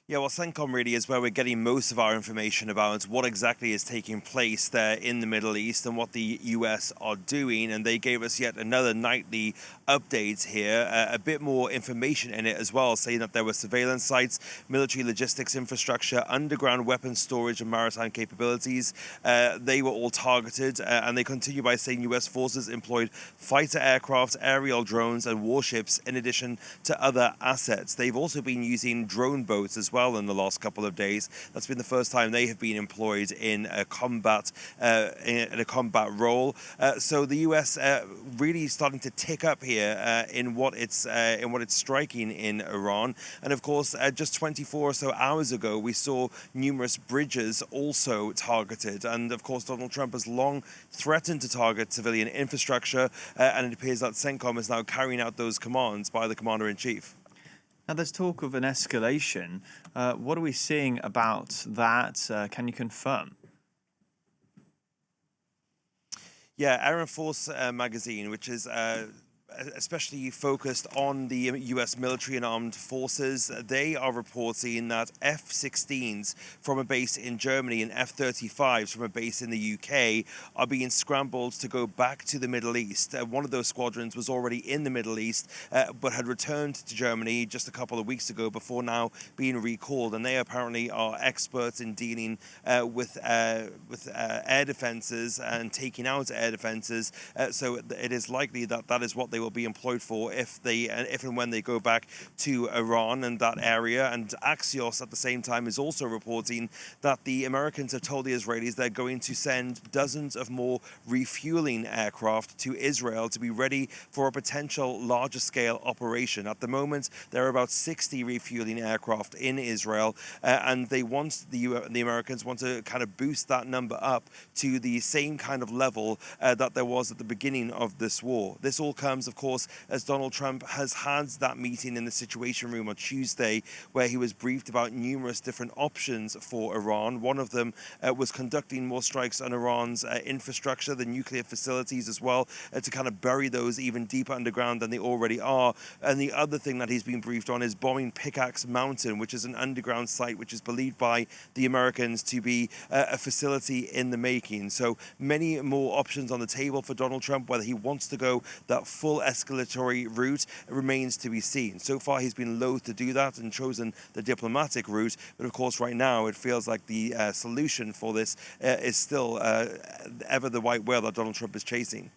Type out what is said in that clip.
Yeah, well, CENTCOM really is where we're getting most of our information about what exactly is taking place there in the Middle East and what the US are doing. And they gave us yet another nightly update here, a bit more information in it as well, saying that there were surveillance sites, military logistics infrastructure, underground weapons storage, and maritime capabilities. They were all targeted, and they continue by saying US forces employed fighter aircraft, aerial drones, and warships in addition to other assets. They've also been using drone boats as well in the last couple of days. That's been the first time they have been employed in a combat role. So the U.S. Really starting to tick up here in what it's striking in Iran. And of course, just 24 or so hours ago, we saw numerous bridges also targeted. And of course, Donald Trump has long threatened to target civilian infrastructure, and it appears that CENTCOM is now carrying out those commands by the commander-in-chief. Now, there's talk of an escalation. What are we seeing about that? Can you confirm? Yeah, Air Force magazine, which is especially focused on the US military and armed forces, they are reporting that F-16s from a base in Germany and F-35s from a base in the UK are being scrambled to go back to the Middle East. One of those squadrons was already in the Middle East, but had returned to Germany just a couple of weeks ago before now being recalled. And they apparently are experts in dealing with air defenses and taking out air defenses. So it is likely that that is what they will be employed for if and when they go back to Iran and that area. And Axios at the same time is also reporting that the Americans have told the Israelis they're going to send dozens of more refueling aircraft to Israel to be ready for a potential larger scale operation. At the moment, there are about 60 refueling aircraft in Israel, and they want the Americans want to kind of boost that number up to the same kind of level that there was at the beginning of this war. This all comes, of course, as Donald Trump has had that meeting in the Situation Room on Tuesday, where he was briefed about numerous different options for Iran. One of them was conducting more strikes on Iran's infrastructure, the nuclear facilities as well, to kind of bury those even deeper underground than they already are. And the other thing that he's been briefed on is bombing Pickaxe Mountain, which is an underground site which is believed by the Americans to be a facility in the making. So many more options on the table for Donald Trump. Whether he wants to go that full escalatory route remains to be seen. So far, he's been loath to do that and chosen the diplomatic route. But of course, right now, it feels like the solution for this is still ever the white whale that Donald Trump is chasing.